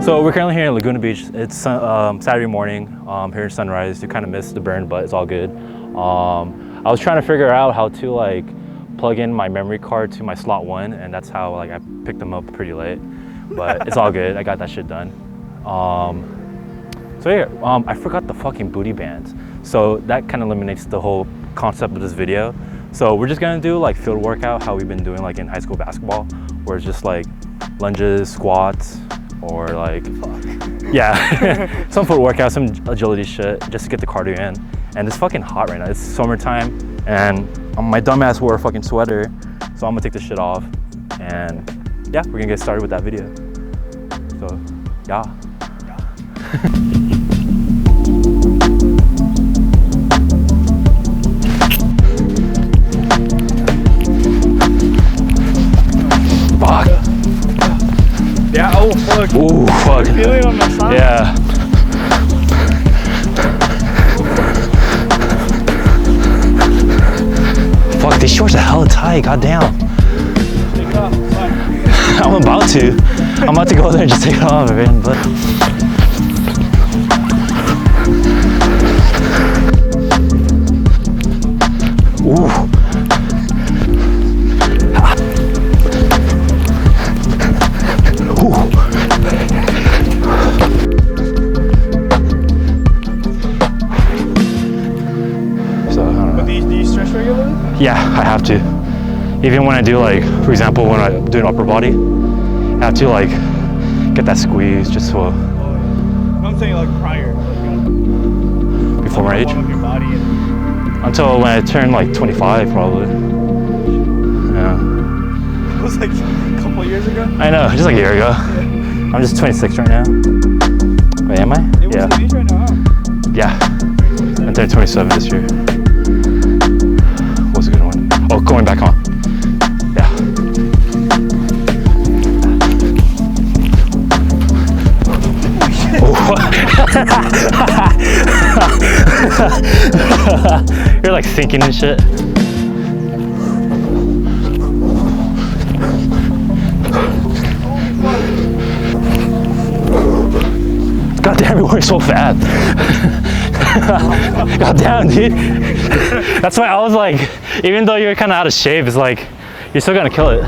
So we're currently here in Laguna Beach. It's Saturday morning here in Sunrise. You kind of missed the burn, but it's all good. I was trying to figure out how to like plug in my memory card to my slot 1, and that's how like I picked them up pretty late. But it's all good. I got that shit done. So yeah, I forgot the fucking booty bands. So that kind of eliminates the whole concept of this video. So we're just gonna do like field workout, how we've been doing like in high school basketball, where it's just like lunges, squats, or like, yeah, some foot workout, some agility shit, just to get the cardio in. And it's fucking hot right now. It's summertime, and my dumbass wore a fucking sweater, so I'm gonna take this shit off. And yeah, we're gonna get started with that video. So, yeah. Fuck. Yeah, oh fuck. Ooh, fuck. I feel it on my side. Yeah. Fuck, these shorts are hella tight, goddamn. Take it off. I'm about to. I'm about to go there and just take it off, man. But ooh. Yeah, I have to. Even when I do like, for example, when I do an upper body, I have to like get that squeeze just so. I'm saying like prior. Like, before my age? Your body and... Until when I turn like 25 probably. Yeah. It was like a couple years ago? I know, just like a year ago. Yeah. I'm just 26 right now. Wait, am I? What's your age right now? Yeah. I'm turning 27 this year. What's a good one? Oh, going back on. Yeah. You're like sinking and shit. God damn, you're working so fast. God damn, dude. That's why I was like, even though you're kind of out of shape, it's like, you're still gonna kill it.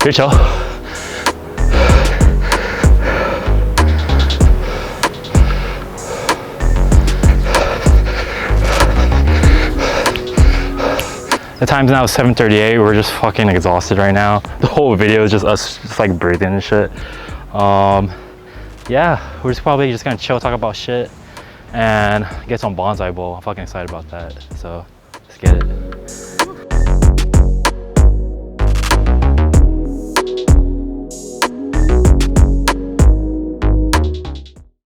Here, chill. The time's now 7:38. We're just fucking exhausted right now. The whole video is just us just like breathing and shit. Yeah, we're just probably just gonna chill, talk about shit, and get some bonsai bowl. I'm fucking excited about that. So let's get it.